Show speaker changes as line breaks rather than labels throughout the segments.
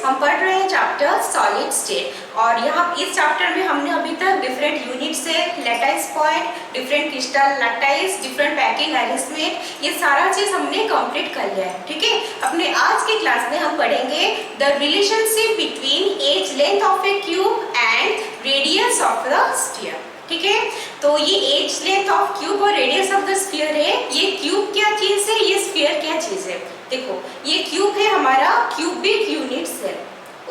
हम पढ़ रहे हैं चैप्टर सॉलिड स्टेट और यहाँ इस चैप्टर में हमने अभी तक डिफरेंट यूनिट से lattice point, different crystal lattice, different packing arrangement, ये सारा चीज हमने कंप्लीट कर लिया है। ठीक है, अपने आज के क्लास में हम पढ़ेंगे the relationship between edge length of a cube and radius of the sphere. ठीक है, तो ये एज लेंथ ऑफ क्यूब और रेडियस ऑफ द स्फीयर है। ये क्यूब क्या चीज है, ये स्फीयर क्या चीज है। देखो ये क्यूब है हमारा क्यूबिक यूनिट सेल,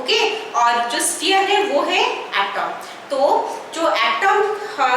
ओके, और जो स्फीयर है वो है एटम। तो जो एटम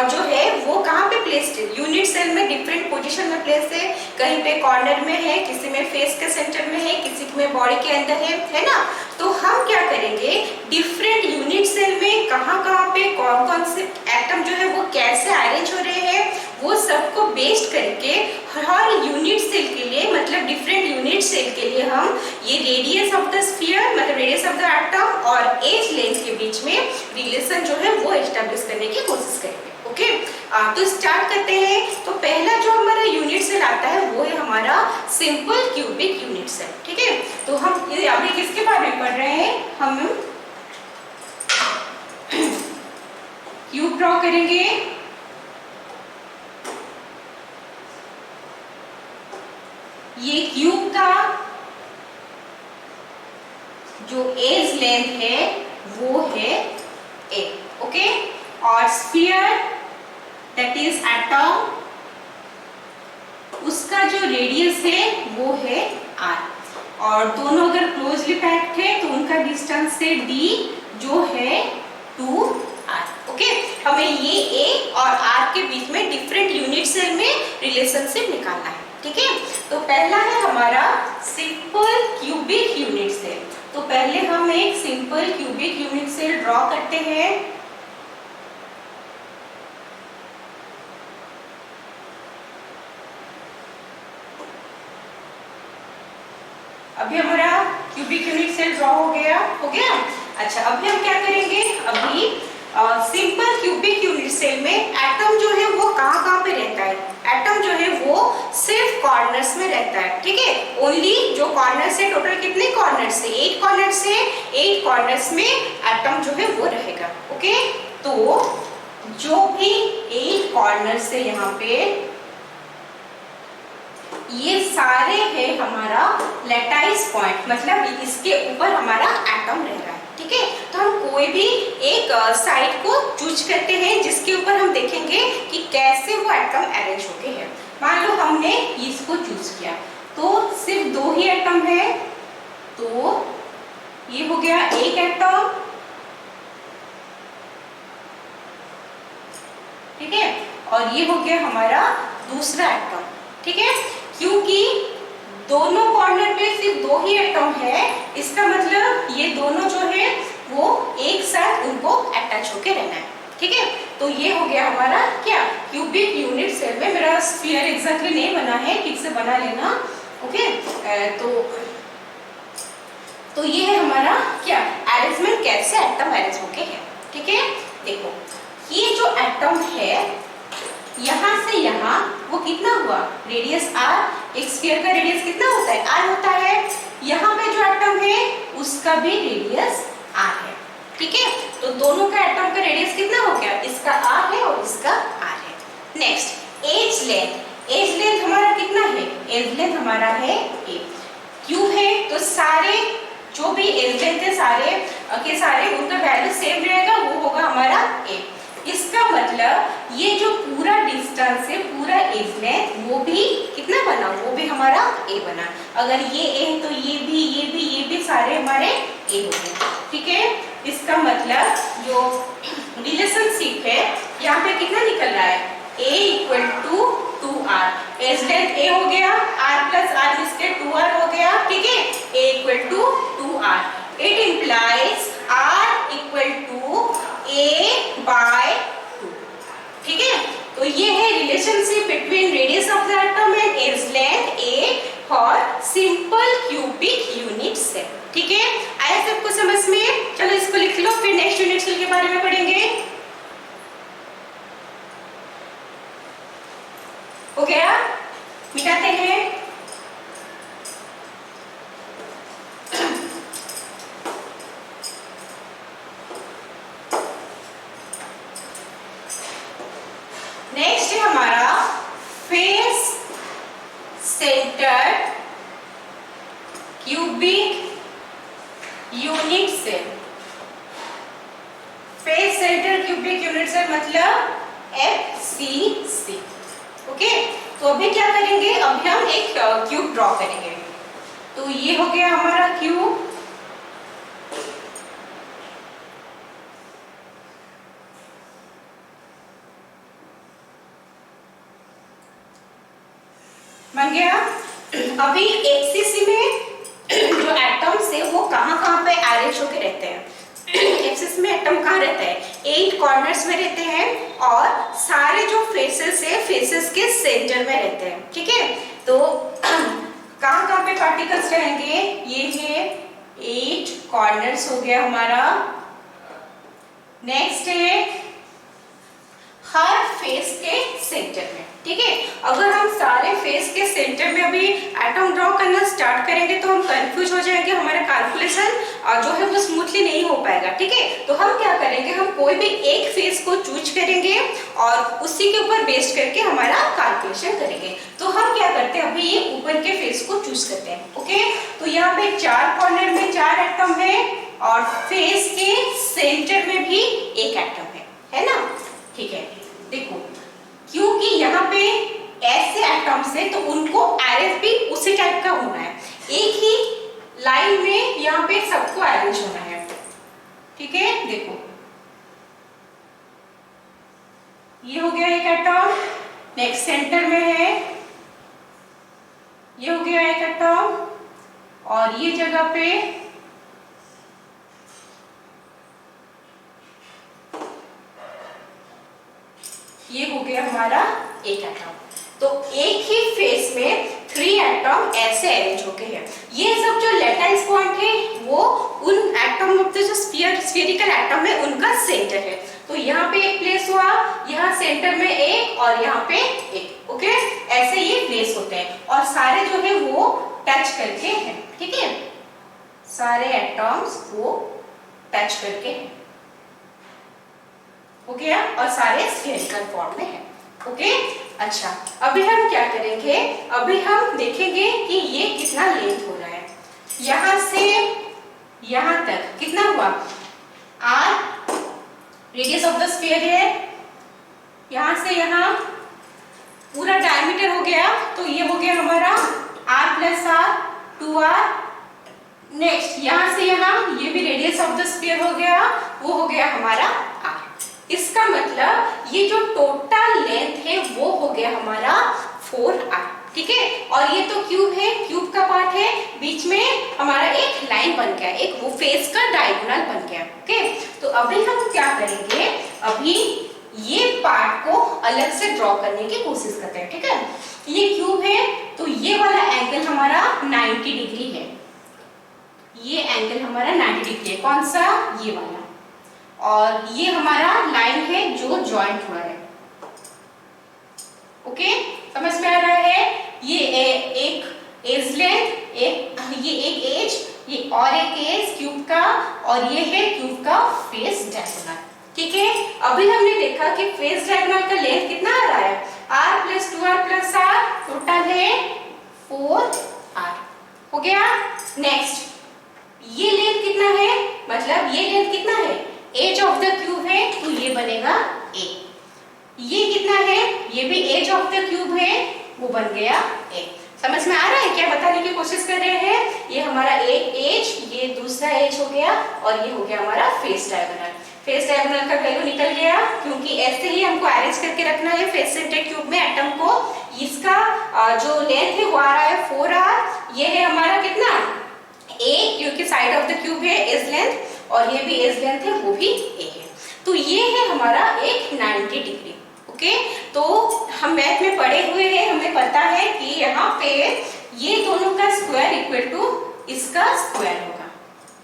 जो है वो कहाँ पे प्लेस्ड है, यूनिट सेल में डिफरेंट पोजीशन में प्लेस है। कहीं पे कॉर्नर में है, किसी में फेस के सेंटर में है, किसी में बॉडी के अंदर है ना। तो हम क्या करेंगे, डिफरेंट यूनिट सेल में कहाँ पे कौन कौन से एटम जो है वो कैसे अरेंज हो रहे हैं, वो सबको बेस्ड करके हर यूनिट सेल के लिए, मतलब डिफरेंट यूनिट सेल के लिए हम ये रेडियस ऑफ द स्फीयर, मतलब रेडियस ऑफ द एटम और एज लेंथ के बीच में रिलेशन जो है वो एस्टेब्लिश करने की कोशिश करेंगे। ओके, तो स्टार्ट करते हैं। तो पहला जो हमारा यूनिट सेल आता है वो है हमारा सिंपल क्यूबिक यूनिट सेल। ठीक है, तो हम अभी किसके बारे में पढ़ रहे हैं, हम क्यूब ड्रॉ करेंगे। ये क्यूब का जो एज लेंथ है वो है a, ओके, और स्फीयर दैट इज एटम, उसका जो रेडियस है वो है r, और दोनों अगर क्लोजली पैक्ड है तो उनका डिस्टेंस है d जो है 2r। ओके, हमें ये a और r के बीच में डिफरेंट यूनिट सेल में रिलेशनशिप निकालना है। ठीक है, तो पहला है हमारा सिंपल क्यूबिक यूनिट सेल। तो पहले हम एक simple cubic unit cell draw करते हैं। अभी हमारा क्यूबिक यूनिट सेल ड्रॉ हो गया। अच्छा, अभी हम क्या करेंगे, अभी सिंपल क्यूबिक यूनिट सेल में एटम जो है वो कहाँ पे रहता है, एटम जो है वो सिर्फ कॉर्नर्स में रहता है। ठीक है, ओनली जो कॉर्नर्स है, टोटल कितने कॉर्नर्स है, 8 कॉर्नर्स है, 8 कॉर्नर्स में एटम जो है वो रहेगा। ओके, तो जो भी 8 कॉर्नर्स है यहाँ पे, ये सारे है हमारा लैटाइस पॉइंट, मतलब इसके ऊपर हमारा एटम रह रहा है। ठीक है, तो हम कोई भी एक साइड को चूज करते हैं जिसके ऊपर हम देखेंगे कि कैसे वो एटम अरेंज हो गए हैं। मान लो हमने इसको चूज किया तो सिर्फ 2 ही एटम है, तो ये हो गया एक एटम। ठीक है, और ये हो गया हमारा दूसरा एटम। ठीक है, क्योंकि दोनों कॉर्नर में सिर्फ 2 ही एटम है, इसका मतलब ये दोनों जो है वो एक साथ उनको अटैच होके रहना है। ठीक है, तो ये हो गया हमारा क्या, क्यूबिक यूनिट सेल में। मेरा स्फीयर एग्जैक्टली नहीं बना है, ठीक से बना लेना। ओके, तो ये है हमारा क्या अरेंजमेंट, कैसे एटम अरेंज होके है। ठीक है, देखो ये जो एटम है यहाँ से यहाँ वो कितना हुआ, रेडियस r, एक स्फीयर का रेडियस कितना होता है, r होता है। यहाँ पे जो एटम है उसका भी रेडियस r है। ठीक है, तो दोनों का एटम का रेडियस कितना हो गया, इसका r है और इसका r है। Next edge length, edge length हमारा कितना है, एज लेंथ हमारा है a। क्यूब है तो सारे जो भी एज लेंथ है सारे के सारे उनका वैल्यू सेम रहेगा, वो होगा हमारा a। इसका मतलब ये जो पूरा डिस्टेंस है, पूरा एज लेंथ, वो भी कितना बना, वो भी हमारा a बना। अगर ये a है तो ये भी सारे हमारे a हो गए। ठीक है, इसका मतलब जो रिलेशनशिप है यहाँ पे कितना निकल रहा है, a equal to 2r, edge length a हो गया, r प्लस r इसके 2r हो गया। ठीक है, a equal to 2r, it implies r equal to a by 2। ठीक है, तो ये है relationship between radius of the atom and edge length a for simple cubic unit cell. ठीक है, आया सबको समझ में। चलो इसको लिख लो, फिर नेक्स्ट यूनिट सेल के बारे में पढ़ेंगे। हो गया, मिटाते हैं। Unit cell, face center cubic unit cell मतलब FCC। ओके, तो अभी क्या करेंगे, अभी हम एक क्यूब ड्रॉ करेंगे। तो ये हो गया हमारा क्यूब, बन गया। अभी FCC में जो एटम्स है वो कहाँ पे अरेंज होके रहते हैं? FCC में एटम कहाँ रहता है? 8 कॉर्नर्स में रहते हैं और सारे जो फेसेस है फेसेस के सेंटर में रहते हैं। ठीक है, तो कहाँ पे पार्टिकल्स रहेंगे? ये है 8 कॉर्नर्स हो गया हमारा। नेक्स्ट है हर फेस के सेंटर में। ठीक है, अगर हम सारे फेस के सेंटर में अभी एटम ड्रॉ करना स्टार्ट करेंगे तो हम कंफ्यूज हो जाएंगे, हमारा कैलकुलेशन जो है वो स्मूथली नहीं हो पाएगा। ठीक है, तो हम क्या करेंगे, हम कोई भी एक फेस को चूज करेंगे और उसी के ऊपर बेस्ड करके हमारा कैलकुलेशन करेंगे। तो हम क्या करते हैं, अभी ये ऊपर के फेस को चूज करते हैं। ओके, तो यहाँ पे 4 कॉर्नर में 4 एटम है और फेस के सेंटर में भी एक एटम है ना? ठीक है, देखो क्योंकि यहाँ पे ऐसे एटम्स है तो उनको अरेंज भी उसी टाइप का होना है, एक ही लाइन में यहाँ पे सबको अरेंज होना है। ठीक है, देखो ये हो गया एक एटम, नेक्स्ट सेंटर में है, ये हो गया एक एटम और ये जगह पे ये हो गया हमारा एक एटम। तो एक ही फेस में 3 एटम ऐसे अरेंज हो गए हैं। ये सब जो लेटेंस पॉइंट है वो उन एटम ऑफ द जो स्फीयरिकल एटम है उनका सेंटर है। तो यहाँ पे एक प्लेस हुआ, यहाँ सेंटर में एक और यहाँ पे एक। ओके, ऐसे ये प्लेस होते हैं और सारे जो है वो टच करके हैं। ठीक है, सारे एटम्स वो टच करके हैं, हो गया, और सारे स्फेरिकल फॉर्म में है। ओके, अच्छा अभी हम क्या करेंगे, अभी हम देखेंगे कि ये कितना लेंथ हो रहा है। यहां से यहां तक कितना हुआ? r radius of the sphere है, यहां से यहां पूरा डायमीटर हो गया, तो ये हो गया हमारा r plus r 2r। Next यहां से यहां ये भी रेडियस ऑफ द स्फीयर हो गया, वो हो गया हमारा r। इसका मतलब ये जो टोटल लेंथ है वो हो गया हमारा 4r। ठीक है, और ये तो क्यूब है, क्यूब का पार्ट है, बीच में हमारा एक लाइन बन गया, एक वो फेस का डायगोनल बन गया। ओके, तो अभी हम क्या करेंगे, अभी ये पार्ट को अलग से ड्रॉ करने की कोशिश करते हैं। ठीक है, ये क्यूब है तो ये वाला एंगल हमारा 90 डिग्री है, ये एंगल हमारा 90 डिग्री है, कौन सा? ये वाला। और ये हमारा लाइन है जो जॉइंट हुआ है। ओके, समझ में आ रहा है? ये एक एज लेंथ, ये एक एज, ये और एक एज क्यूब का, और ये है क्यूब का फेस डायगोनल। ठीक है, अभी हमने देखा कि फेस डायगोनल का लेंथ कितना आ रहा है? r plus 2r plus r, total है 4r। हो गया। नेक्स्ट ये लेंथ कितना है, मतलब ये लेंथ कितना है? एज ऑफ द क्यूब है तो ये बनेगा a। ये कितना है? ये भी एज ऑफ द क्यूब है, वो बन गया a। समझ में आ रहा है क्या बताने की कोशिश कर रहे हैं? ये हमारा एक एज, ये दूसरा एज हो गया, और ये हो गया हमारा फेस डायगोनल। फेस डायगोनल का वैल्यू निकल गया, क्योंकि ऐसे ही हमको अरेंज करके रखना है फेस सेंटर क्यूब में एटम को। इसका जो लेंथ है वो आ रहा है 4r। ये है हमारा कितना? a, क्योंकि साइड ऑफ द क्यूब है एज लेंथ, और ये भी एज लेंथ है, वो भी a है। तो ये है हमारा एक 90 डिग्री। ओके, तो हम मैथ में पढ़े हुए हैं, हमें पता है कि यहाँ पे ये दोनों का स्क्वायर इक्वल टू इसका स्क्वायर होगा।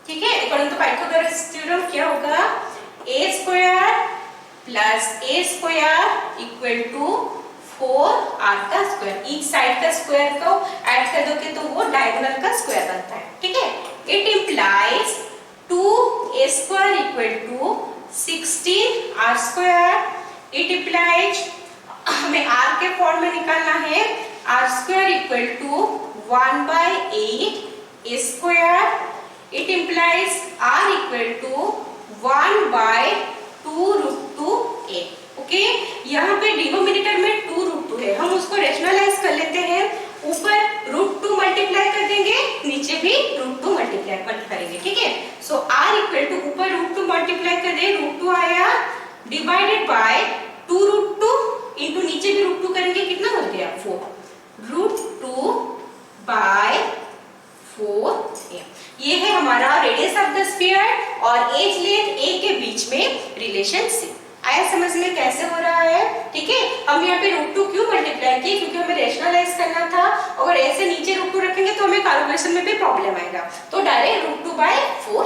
ठीक है, अकॉर्डिंग टू पाइथागोरस थ्योरम क्या होगा? a square plus a square equal to 4r का स्क्वायर। ईच साइड का स्क्वायर को ऐड कर दोगे तो वो डायगोनल का स्क्वायर बनता है। ठीक है, it implies 2a square equal to 16r square. It implies, हमें r के फॉर्म में निकालना है, r square equal to 1/8 a square. It implies equal to 1/2√2a। Okay, यहाँ पे डिनोमिनेटर में 2√2 है, हम उसको रेशनलाइज कर लेते हैं। ऊपर √2 मल्टीप्लाई कर देंगे, नीचे भी √2 मल्टीप्लाई करेंगे, ठीक है। सो r इक्वल टू ऊपर √2 मल्टीप्लाई कर दे, √2 आया, डिवाइडेड बाय 2√2 इंटू नीचे भी √2 करेंगे, कितना हो गया 4, √2/4। ये है हमारा रेडियस ऑफ द स्फीयर और एज लेंथ a के बीच में रिलेशन से। आया समझ में कैसे हो रहा है, ठीक है। हम यहाँ पे √2 क्यों मल्टीप्लाई किए, क्योंकि हमें रेशनलाइज करना था। अगर ऐसे नीचे √2 रखेंगे तो हमें कैलकुलेशन में भी प्रॉब्लम आएगा, तो डायरेक्ट √2/4।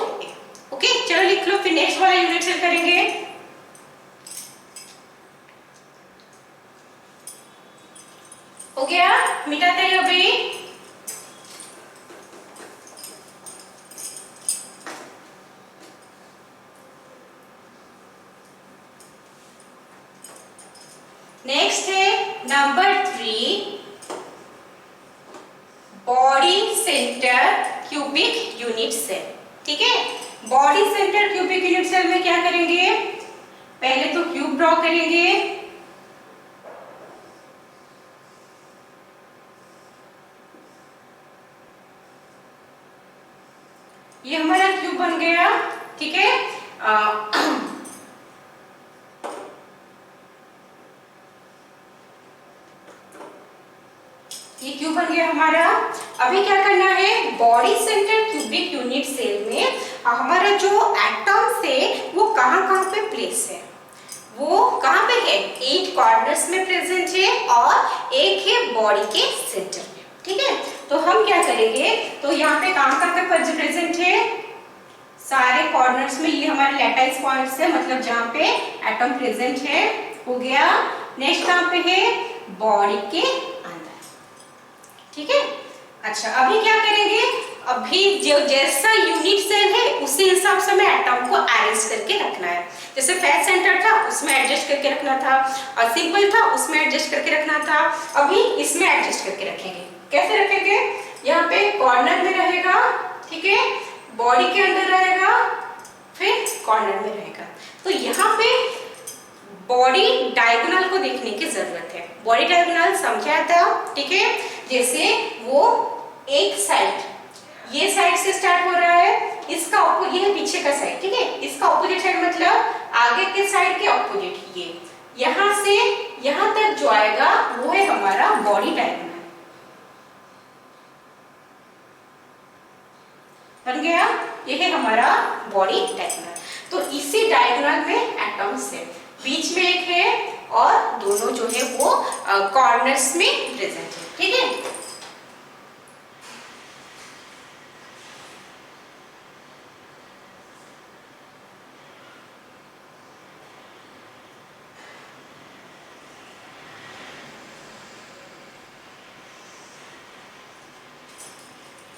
ओके, चलो लिख लो, फिर नेक्स्ट वाला यूनिट सेल करेंगे। हो गया, मिटाते हैं अभी। नेक्स्ट है number 3, body center cubic unit cell. ठीक है, body center cubic unit cell में क्या करेंगे, पहले तो क्यूब ड्रॉ करेंगे। ये हमारा क्यूब बन गया, ठीक है। ये क्यूब बन गया हमारा। अभी क्या करना है, body center cubic unit cell में हमारा जो एटम्स है वो कहाँ पे प्लेस है, वो कहाँ पे है, 8 कॉर्नर्स में प्रेजेंट है और एक है बॉडी के सेंटर में। ठीक है, तो हम क्या करेंगे, तो यहाँ पे कहाँ पे प्रेजेंट है, सारे कॉर्नर्स में। ये हमारे लैटाइस पॉइंट्स है, मतलब जहाँ पे एटम प्रेजेंट है, हो गया। नेक्स्ट कहाँ पे है, बॉडी के अंदर। ठीक है, अच्छा अभी क्या करेंगे, अभी जो जैसा यूनिट सेल है उसी हिसाब से हमें एटम को अरेंज करके रखना है। जैसे फैट सेंटर था उसमें एडजस्ट करके रखना था, और सिंपल था उसमें एडजस्ट करके रखना था, अभी इसमें एडजस्ट करके रखेंगे। कैसे रखेंगे, यहाँ पे कॉर्नर में रहेगा, ठीक है, बॉडी के अंदर रहेगा, फिर कॉर्नर में रहेगा। तो यहाँ पे बॉडी डायगोनल को देखने की जरूरत है। बॉडी डायगोनल समझा था, ठीक है। जैसे वो एक साइड, ये साइड से स्टार्ट हो रहा है, इसका ऑपोजिट, ये है पीछे का साइड, ठीक है, इसका ऑपोजिट साइड मतलब आगे के साइड के ऑपोजिट। ये यहाँ से यहाँ तक जो आएगा वो है हमारा बॉडी डायगोनल। बन गया, ये है हमारा बॉडी डायगोनल। तो इसी डायगोनल में एटम्स है, बीच में एक है और दोनों जो है वो कॉर्नर्स में प्रेजेंट है। ठीक है,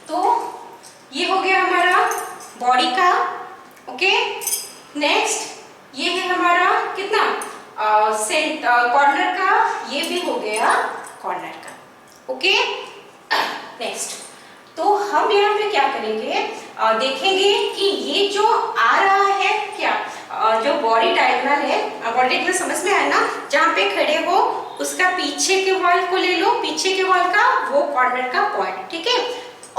तो ये हो गया हमारा बॉडी का। ओके, नेक्स्ट ये है हमारा कितना कॉर्नर का, ये भी हो गया कॉर्नर का। ओके, नेक्स्ट तो हम यहाँ पे क्या करेंगे, देखेंगे कि ये जो आ रहा है क्या, जो बॉडी डायगोनल है, बॉडी डायगोनल समझ में आया ना, जहाँ पे खड़े हो उसका पीछे के वॉल को ले लो, पीछे के वॉल का वो कॉर्नर का पॉइंट, ठीक है,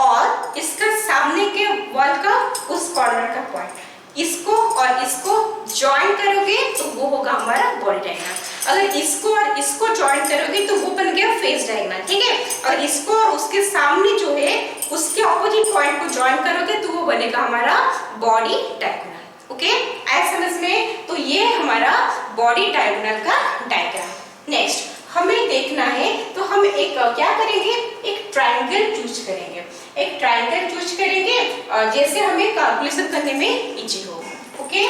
और इसका सामने के वॉल का उस कॉर्नर का पॉइंट, इसको और इसको ज्वाइन करोगे तो वो होगा हमारा बॉडी डायगोनल। अगर इसको और इसको ज्वाइन करोगे तो वो बन गया फेस डायगोनल। ठीक है, और इसको और उसके सामने जो है उसके ऑपोजिट पॉइंट को ज्वाइन करोगे तो वो बनेगा हमारा बॉडी डायगोनल। ओके, ऐसा समझ में, तो ये हमारा बॉडी डायगोनल का डायग्राम। नेक्स्ट हमें देखना है, तो हम एक क्या करेंगे, एक ट्रायंगल चूज करेंगे, एक ट्रायंगल चूज करेंगे जैसे हमें कैलकुलेशन करने में इजी हो। ओके,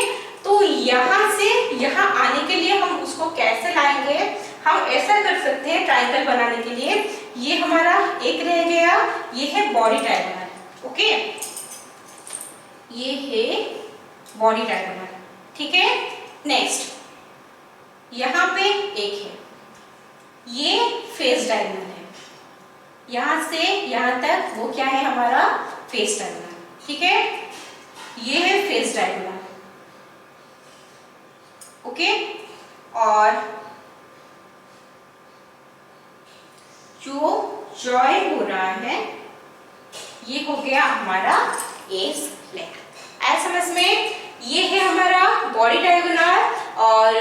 तो यहाँ से यहाँ आने के लिए हम उसको कैसे लाएंगे, हम ऐसा कर सकते हैं ट्रायंगल बनाने के लिए, ये हमारा एक रह गया, ये है बॉडी डायगोनल। ओके, ये है बॉडी डायगोनल, ठीक है। नेक्स्ट यहाँ पे एक है, ये फेस डायगोनल है, यहाँ से यहाँ तक वो क्या है हमारा फेस डायगोनल। ठीक है, ये है फेस फेस डायगोनल। ओके, और जो जॉइन हो रहा है ये हो गया हमारा एज लेंथ। ऐसा समझ में, ये है हमारा बॉडी डायगोनल और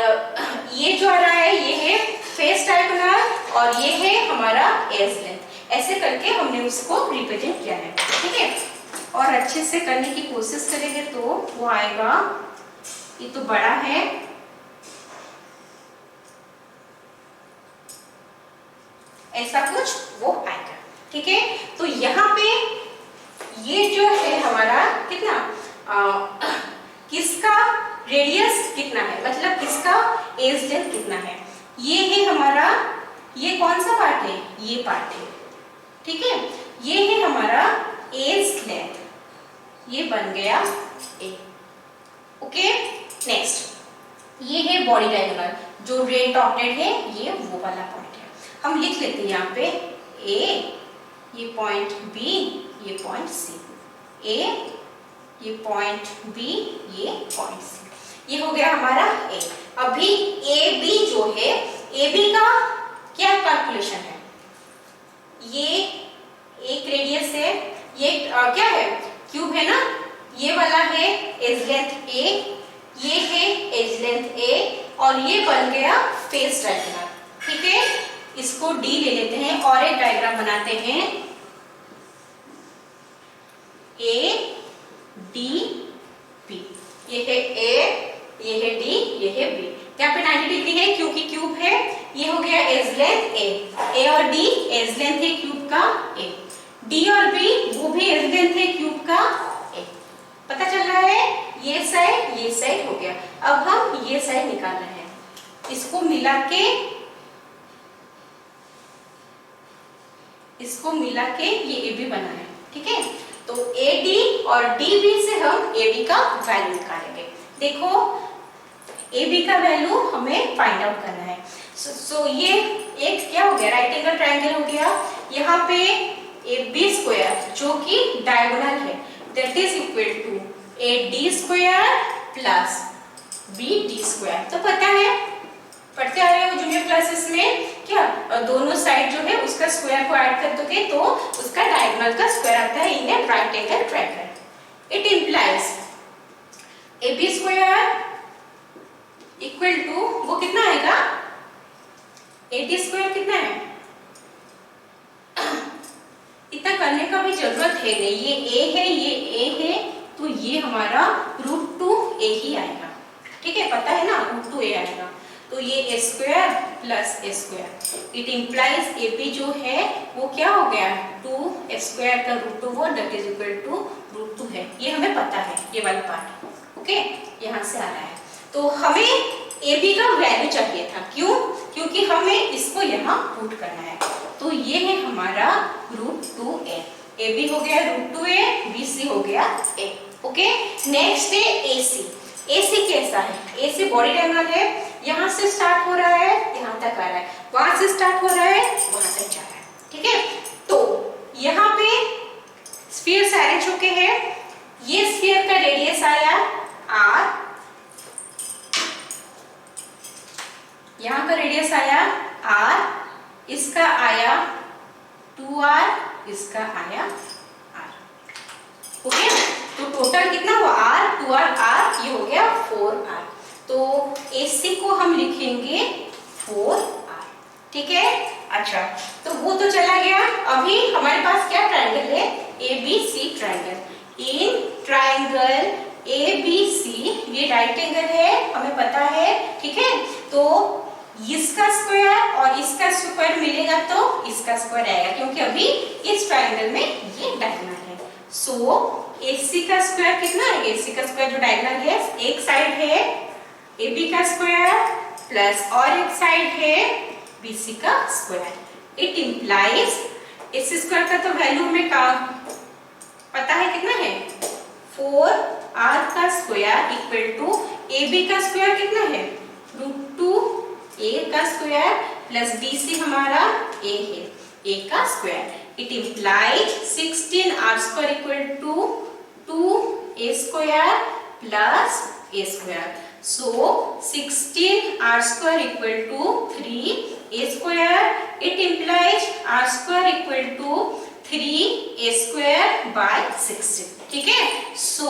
ये जो आ रहा है ये है फेस डायगोनल और ये है हमारा एज लेंथ। ऐसे करके हमने उसको रिप्रेजेंट किया है, ठीक है। और अच्छे से करने की कोशिश करेंगे तो वो आएगा, ये तो बड़ा है, ऐसा कुछ वो आएगा, ठीक है। तो यहाँ पे ये जो है हमारा कितना किसका रेडियस कितना है, मतलब किसका एज लेंथ कितना है, ये है हमारा, ये कौन सा पार्ट है, ये पार्ट है, ठीक है। ये है हमारा एज लेंथ, ये बन गया ए। ओके, नेक्स्ट ये है बॉडी डायगोनल, जो रेड डॉटेड है ये वो वाला पॉइंट है। हम लिख लेते हैं यहाँ पे ए, ये पॉइंट बी, ये पॉइंट सी, ए, ये पॉइंट बी, ये पॉइंट सी, ये हो गया हमारा ए। अभी ए बी जो है, ए बी का क्या कैलकुलेशन है, ये एक रेडियस है, ये क्या है, क्यूब है ना, ये वाला है एज लेंथ ए, ये है एज लेंथ ए और ये बन गया फेस डायगोनल, ठीक है। इसको डी ले लेते हैं और एक डायग्राम बनाते हैं, ए डी बी, ये है ए, ये है डी, ये है बी। यहाँ पे 90 डिग्री है क्योंकि क्यूब है, ये हो गया एज लेंथ ए और डी एज लेंथ है क्यूब का ए, डी और बी वो भी एज लेंथ है क्यूब का ए। पता चल रहा है, ये साइड हो गया। अब हम ये साइड निकाल रहे हैं, इसको मिला के ये ए बी बना है, ठीक है। तो ए डी और डी बी से हम ए बी का वैल्यू निकालेंगे। देखो ए बी का वैल्यू हमें फाइंड आउट करना है। सो ये एक क्या हो गया, राइट एंगल ट्रायंगल हो गया। यहाँ पे ए बी स्क्वायर जो कि डायगोनल है, that is equal to A D square plus B D square. तो पता है, पढ़ते आ रहे हो जूनियर क्लासेस में, क्या दोनों साइड जो है उसका स्क्वायर को ऐड कर दोगे तो उसका डायगोनल का स्क्वायर आता है in a right angle triangle. It implies A B square equal to, वो कितना आएगा, ए डी स्क्वायर कितना है, इतना करने का भी जरूरत है नहीं, ये ए है, ये ए है, तो ये हमारा √2 ए ही आएगा, ठीक है। पता है ना, √2 ए आएगा, तो ये A square plus A square, it implies A B जो है वो क्या हो गया, 2 स्क्वायर का √2 वो दैट इज इक्वल टू √2 है। ये हमें पता है, ये वाला पार्ट, ओके, यहाँ से आ रहा है। तो हमें ए बी का वैल्यू चाहिए था, क्यों, क्योंकि हमें इसको यहाँ पुट करना है। तो ये है हमारा √2 ए, ए बी हो गया √2 ए, बी सी हो गया ए, ओके। नेक्स्ट है ए सी। ए सी कैसा है, ए सी बॉडी डायगोनल है, यहाँ से स्टार्ट हो रहा है, यहाँ तक आ रहा है, वहां से स्टार्ट हो रहा है, वहां तक जा रहा है, ठीक है। तो यहाँ पे स्फीयर अरेंज होके है, ये स्फीयर का रेडियस आया r, यहाँ का रेडियस आया r, इसका आया 2r, इसका आया r, ओके। तो टोटल कितना हुआ, r 2r r, ये हो गया 4r। तो AC को हम लिखेंगे 4r, ठीक है। अच्छा, तो वो तो चला गया। अभी हमारे पास क्या ट्रायंगल है, ABC triangle. In triangle ABC, ये राइट एंगल है, हमें पता है, ठीक है। तो इसका स्क्वायर और इसका स्क्वायर मिलेगा तो इसका स्क्वायर आएगा, क्योंकि अभी इस ट्रायंगल में ये डायगोनल है। सो AC का स्क्वायर कितना है, AC का स्क्वायर जो डायगोनल है, एक साइड है AB का स्क्वायर प्लस और एक साइड है BC का square. It implies AC square का तो वैल्यू हमें पता है कितना है, 4r का स्क्वायर इक्वल टू AB का स्क्वायर कितना है, √2 a का स्क्वायर प्लस BC हमारा a है, a का square. It implies 16r square equal to 2a square plus a square. So 16r square equal to 3a square. It implies r square equal to 3a square by 16। ठीक है, so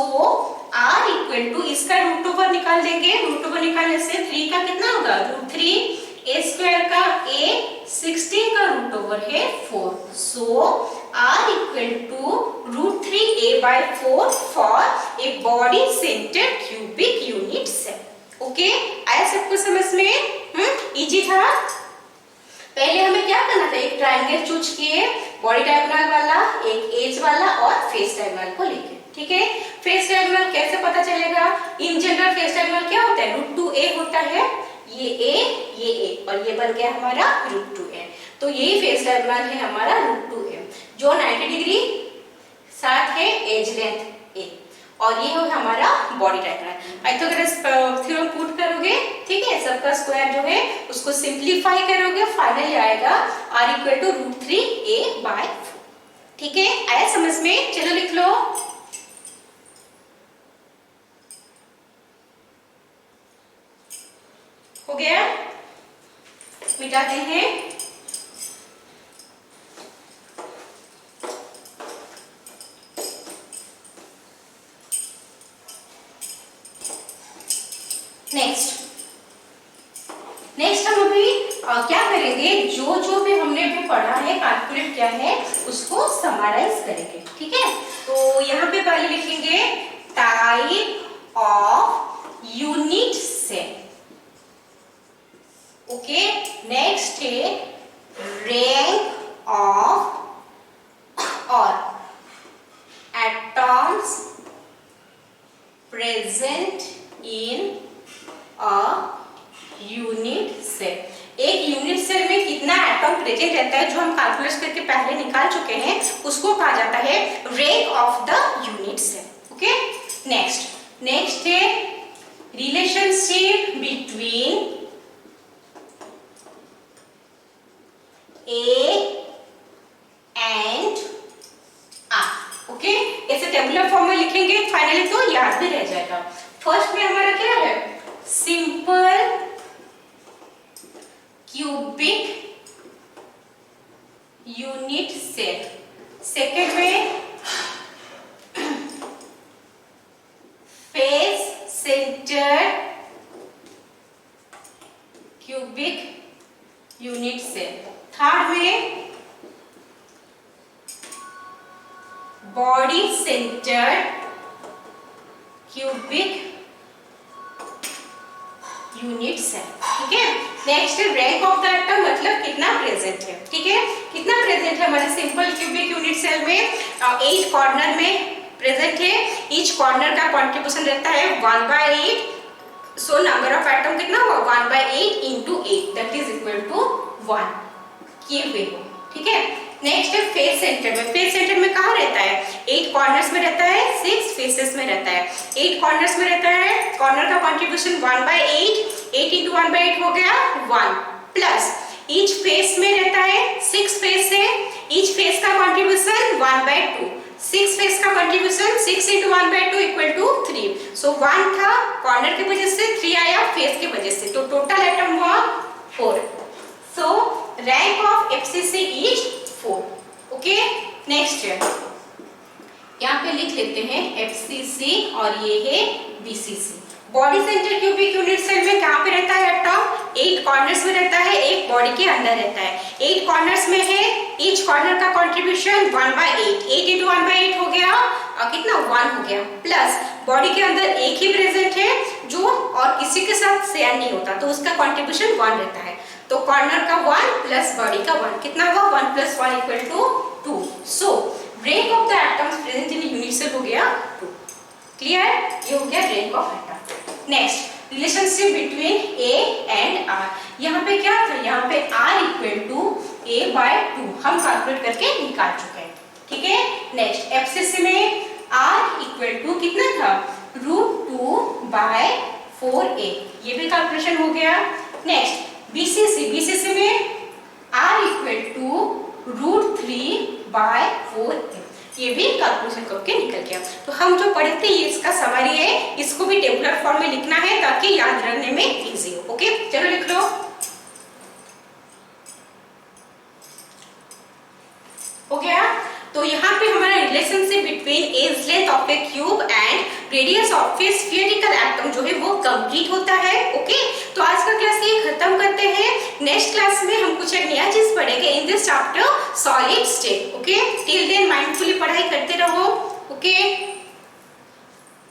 r equal to इसका root over निकाल देंगे। Root over निकालने से 3 का कितना होगा, रूट 3, a स्क्वायर का a, 16 का रूट ओवर है 4। So r equal to root 3a by 4 for a body centred cubic unit cell. Okay, आया सबको समझ में? इजी था। पहले हमें क्या करना था, एक ट्रायंगल चूज किए, बॉडी डायगोनल वाला, एक एज वाला और फेस डायगोनल को लेके। ठीक है, फेस डायगोनल कैसे पता चलेगा? इन जनरल फेस डायगोनल क्या होता है, रूट 2a होता है। ये a और ये बन गया हमारा रूट 2a। तो यही फेस डायगोनल है हमारा रूट 2a, जो 90 डिग्री साथ है एज लेंथ a, और ये हो हमारा body diagonal. Pythagoras theorem put करोगे, ठीक है, सबका स्क्वायर जो है उसको सिंपलीफाई करोगे, फाइनली आएगा r equal to root 3a by 4। ठीक है, आया समझ में? चलो लिख लो। हो गया, मिटाते हैं। नेक्स्ट हम अभी क्या करेंगे, जो भी हमने अभी पढ़ा है, कैलकुलेट किया है, उसको समराइज करेंगे। ठीक है, तो यहाँ पे पहले लिखेंगे type of unit cell. Okay, next है रैंक ऑफ और atoms present in a unit cell. एक यूनिट सेल में कितना एटॉम प्रेजेंट रहता है, जो हम कैलकुलेट करके पहले निकाल चुके हैं, उसको कहा जाता है rank of the unit cell. Okay, next है relationship between A and R। Okay, ऐसे टेबुलर फॉर्म में लिखेंगे, फाइनली तो याद भी रह जाएगा। फर्स्ट में हमारा क्या है, simple cubic unit cell. Second में face centred cubic unit cell. Third में body centred cubic unit cell. ठीक है, next rank of the atom, मतलब कितना प्रेजेंट है। ठीक है, कितना प्रेजेंट है हमारे सिंपल क्यूबिक यूनिट सेल में, 8 कॉर्नर में प्रेजेंट है। ईच कॉर्नर का कंट्रीब्यूशन रहता है 1/8। सो नंबर ऑफ एटम कितना हुआ, 1/8 into 8, that is equal to 1 किए हुए हो। ठीक है, नेक्स्ट है फेस सेंटर में। फेस सेंटर में कहाँ रहता है, 8 कॉर्नर्स में रहता है, 6 फेसेस में रहता है। 8 कॉर्नर्स में रहता है, कॉर्नर का कंट्रीब्यूशन 1/8, 8 into 1/8 हो गया 1, प्लस ईच फेस में रहता है 6 फेस है, ईच फेस का कंट्रीब्यूशन 1/2, 6 फेस का कंट्रीब्यूशन 6 into 1/2 इक्वल टू 3। सो 1 था कॉर्नर की वजह से, 3 आया फेस की वजह से, तो टोटल एटम हुआ 4। सो rank of FCC is 4। Okay, next यहाँ पे लिख लेते हैं FCC और ये है BCC। Body center cubic unit cell में कहाँ पे रहता है एटम, 8 कॉर्नर्स में रहता है, एक बॉडी के अंदर रहता है। 8 कॉर्नर्स में है, ईच कॉर्नर का कंट्रीब्यूशन 1/8, 8 into 1/8 हो गया, कितना 1 हो गया, प्लस बॉडी के अंदर एक ही प्रेजेंट है जो और किसी के साथ शेयर नहीं होता, तो उसका कंट्रीब्यूशन 1 रहता है। तो कॉर्नर का 1 प्लस बॉडी का 1 कितना हुआ, 1 + 1 equal to 2। So rank of the atoms present in unit cell हो गया 2। क्लियर, ये हो गया rank of atom. Next relationship between A and R। यहाँ पे क्या था, यहाँ पे R इक्वल टू A/2 हम कैलकुलेट करके निकाल चुके हैं। ठीक है, नेक्स्ट FCC में R इक्वल टू कितना था, √2/4a, ये भी कैलकुलेशन हो गया। नेक्स्ट BCC में R इक्वल टू √3/4a। ये भी कैलकुलेशन करके निकल गया। तो हम जो पढ़े थे ये इसका समरी है, इसको भी टेबुलर फॉर्म में लिखना है ताकि याद रखने में इजी हो। ओके, चलो लिख लो। हो गया। तो यहाँ पे हमारा relationship between edge length of a cube and radius of a spherical atom जो है वो कंप्लीट होता है। ओके, तो आज का क्लास ये खत्म करते हैं। नेक्स्ट क्लास में हम कुछ एक नया चीज पढ़ेंगे in this chapter solid state. Okay, till then mindfully पढ़ाई करते रहो। ओके।